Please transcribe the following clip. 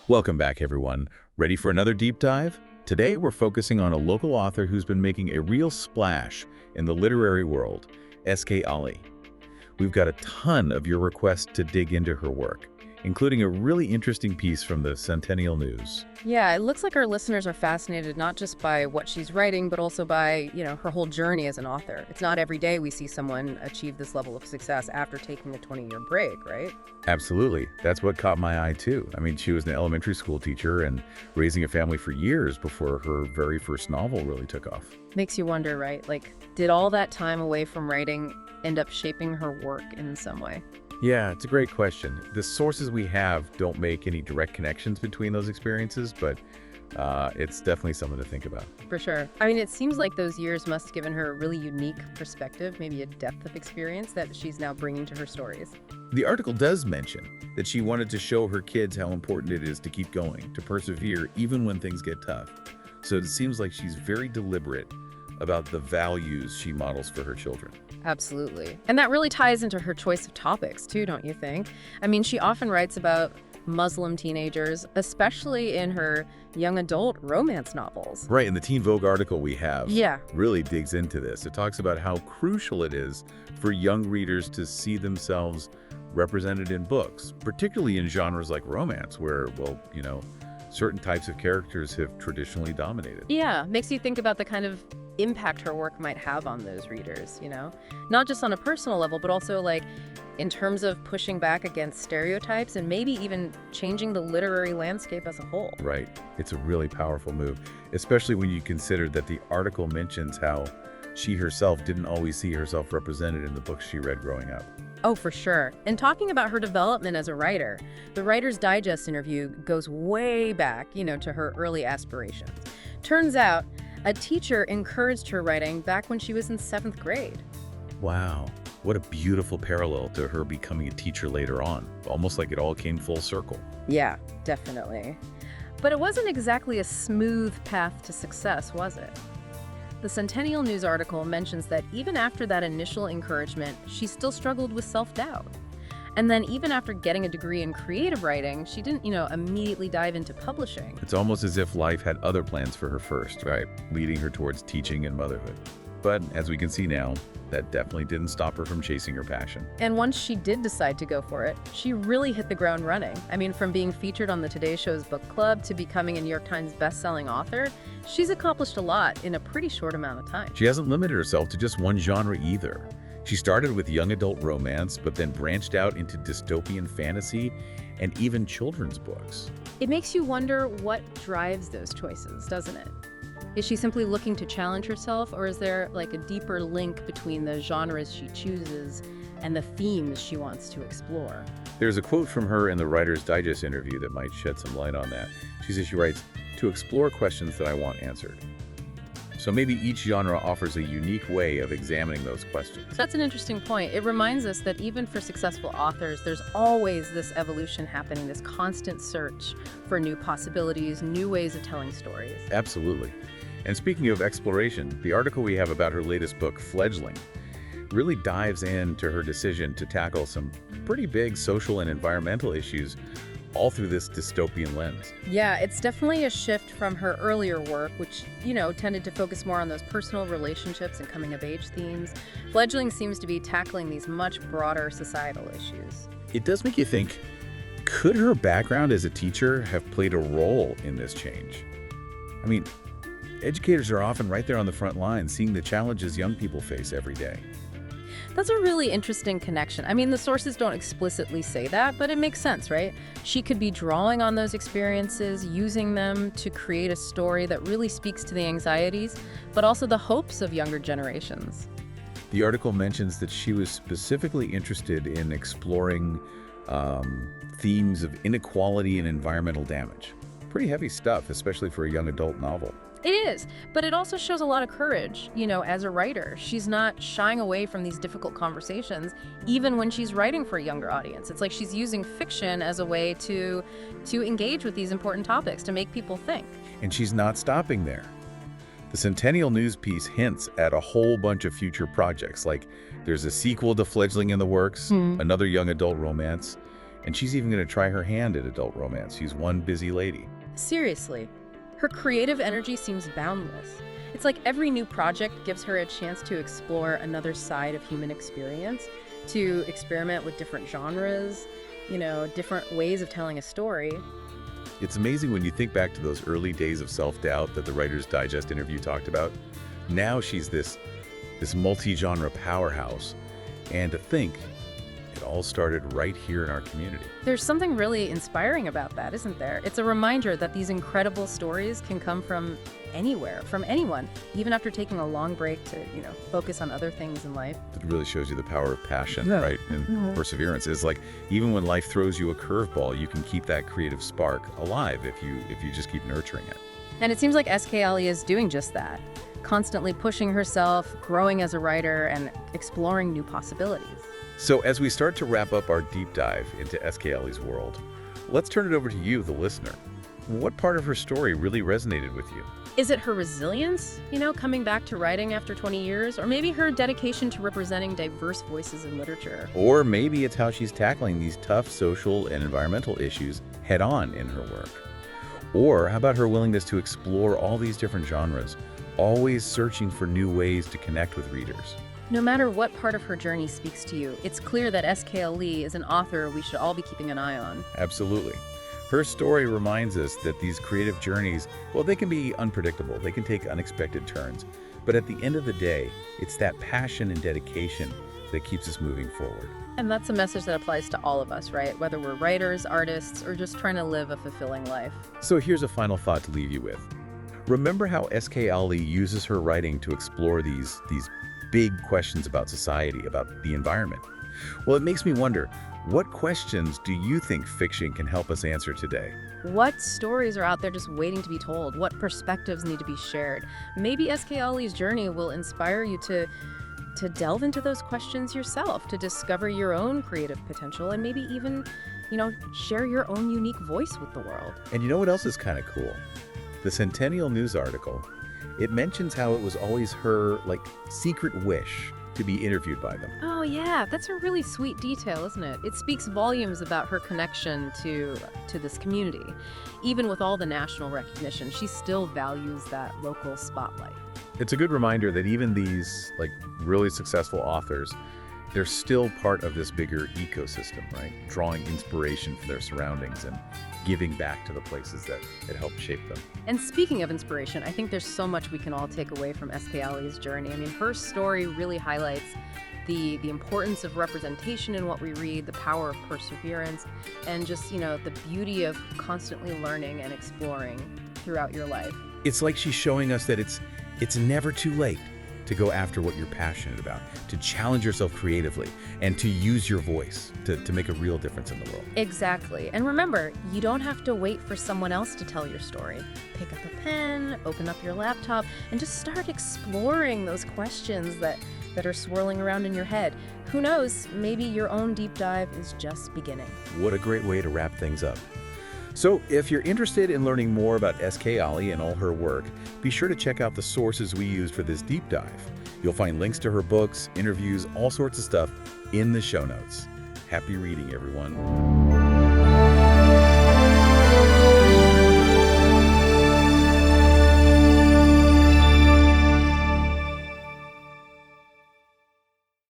Welcome back, everyone. Ready for another deep dive? Today, we're focusing on a local author who's been making a real splash in the literary world, S.K. Ali. We've got a ton of your requests to dig into her work, including a really interesting piece from the Centennial News. Yeah, it looks like our listeners are fascinated not just by what she's writing, but also by, her whole journey as an author. It's not every day we see someone achieve this level of success after taking a 20-year break, right? Absolutely. That's what caught my eye, too. I mean, she was an elementary school teacher and raising a family for years before her very first novel really took off. Makes you wonder, right? Like, did all that time away from writing end up shaping her work in some way? Yeah, it's a great question. The sources we have don't make any direct connections between those experiences, but it's definitely something to think about. For sure. I mean, it seems like those years must have given her a really unique perspective, maybe a depth of experience that she's now bringing to her stories. The article does mention that she wanted to show her kids how important it is to keep going, to persevere even when things get tough. So it seems like she's very deliberate about the values she models for her children. Absolutely. And that really ties into her choice of topics, too, don't you think? I mean, she often writes about Muslim teenagers, especially in her young adult romance novels. Right, and the Teen Vogue article we have Yeah. really digs into this. It talks about how crucial it is for young readers to see themselves represented in books, particularly in genres like romance, where, certain types of characters have traditionally dominated. Yeah, makes you think about the kind of impact her work might have on those readers, Not just on a personal level, but also like in terms of pushing back against stereotypes and maybe even changing the literary landscape as a whole. Right. It's a really powerful move, especially when you consider that the article mentions how she herself didn't always see herself represented in the books she read growing up. Oh, for sure. And talking about her development as a writer, the Writer's Digest interview goes way back, to her early aspirations. Turns out, a teacher encouraged her writing back when she was in 7th grade. Wow. What a beautiful parallel to her becoming a teacher later on. Almost like it all came full circle. Yeah, definitely. But it wasn't exactly a smooth path to success, was it? The Centennial News article mentions that even after that initial encouragement, she still struggled with self-doubt. And then even after getting a degree in creative writing, she didn't, immediately dive into publishing. It's almost as if life had other plans for her first, right? Leading her towards teaching and motherhood. But as we can see now, that definitely didn't stop her from chasing her passion. And once she did decide to go for it, she really hit the ground running. I mean, from being featured on the Today Show's book club to becoming a New York Times bestselling author, she's accomplished a lot in a pretty short amount of time. She hasn't limited herself to just one genre either. She started with young adult romance, but then branched out into dystopian fantasy and even children's books. It makes you wonder what drives those choices, doesn't it? Is she simply looking to challenge herself, or is there like a deeper link between the genres she chooses and the themes she wants to explore? There's a quote from her in the Writer's Digest interview that might shed some light on that. She writes, "To explore questions that I want answered." So maybe each genre offers a unique way of examining those questions. That's an interesting point. It reminds us that even for successful authors, there's always this evolution happening, this constant search for new possibilities, new ways of telling stories. Absolutely. And speaking of exploration, the article we have about her latest book, Fledgling, really dives into her decision to tackle some pretty big social and environmental issues all through this dystopian lens. Yeah, it's definitely a shift from her earlier work, which, tended to focus more on those personal relationships and coming-of-age themes. Fledgling seems to be tackling these much broader societal issues. It does make you think, could her background as a teacher have played a role in this change? I mean, educators are often right there on the front line, seeing the challenges young people face every day. That's a really interesting connection. I mean, the sources don't explicitly say that, but it makes sense, right? She could be drawing on those experiences, using them to create a story that really speaks to the anxieties, but also the hopes of younger generations. The article mentions that she was specifically interested in exploring themes of inequality and environmental damage. Pretty heavy stuff, especially for a young adult novel. It is, but it also shows a lot of courage, as a writer. She's not shying away from these difficult conversations, even when she's writing for a younger audience. It's like she's using fiction as a way to engage with these important topics, to make people think. And she's not stopping there. The Centennial News piece hints at a whole bunch of future projects, like there's a sequel to Fledgling in the works, another young adult romance, And she's even going to try her hand at adult romance. She's one busy lady. Seriously, her creative energy seems boundless. It's like every new project gives her a chance to explore another side of human experience, to experiment with different genres, different ways of telling a story. It's amazing when you think back to those early days of self-doubt that the Writer's Digest interview talked about. Now she's this multi-genre powerhouse. And to think, it all started right here in our community. There's something really inspiring about that, isn't there? It's a reminder that these incredible stories can come from anywhere, from anyone, even after taking a long break to, focus on other things in life. It really shows you the power of passion, right? And perseverance. It's like, even when life throws you a curveball, you can keep that creative spark alive if you just keep nurturing it. And it seems like SK Ali is doing just that, constantly pushing herself, growing as a writer, and exploring new possibilities. So as we start to wrap up our deep dive into SK Ali's world, let's turn it over to you, the listener. What part of her story really resonated with you? Is it her resilience, coming back to writing after 20 years? Or maybe her dedication to representing diverse voices in literature? Or maybe it's how she's tackling these tough social and environmental issues head-on in her work. Or how about her willingness to explore all these different genres, always searching for new ways to connect with readers? No matter what part of her journey speaks to you, it's clear that SK Ali is an author we should all be keeping an eye on. Absolutely. Her story reminds us that these creative journeys, well, they can be unpredictable. They can take unexpected turns. But at the end of the day, it's that passion and dedication that keeps us moving forward. And that's a message that applies to all of us, right? Whether we're writers, artists, or just trying to live a fulfilling life. So here's a final thought to leave you with. Remember how SK Ali uses her writing to explore these big questions about society, about the environment? Well, it makes me wonder, what questions do you think fiction can help us answer today? What stories are out there just waiting to be told? What perspectives need to be shared? Maybe SK Ali's journey will inspire you to delve into those questions yourself, to discover your own creative potential, and maybe even, share your own unique voice with the world. And you know what else is kind of cool? The Centennial news article, it mentions how it was always her, secret wish to be interviewed by them. Oh yeah, that's a really sweet detail, isn't it? It speaks volumes about her connection to this community. Even with all the national recognition, she still values that local spotlight. It's a good reminder that even these, really successful authors, they're still part of this bigger ecosystem, right? Drawing inspiration from their surroundings and giving back to the places that helped shape them. And speaking of inspiration, I think there's so much we can all take away from SK Ali's journey. I mean, her story really highlights the importance of representation in what we read, the power of perseverance, and just, the beauty of constantly learning and exploring throughout your life. It's like she's showing us that it's never too late to go after what you're passionate about, to challenge yourself creatively, and to use your voice to make a real difference in the world. Exactly. And remember, you don't have to wait for someone else to tell your story. Pick up a pen, open up your laptop, and just start exploring those questions that are swirling around in your head. Who knows, maybe your own deep dive is just beginning. What a great way to wrap things up. So if you're interested in learning more about SK Ali and all her work, be sure to check out the sources we used for this deep dive. You'll find links to her books, interviews, all sorts of stuff in the show notes. Happy reading, everyone.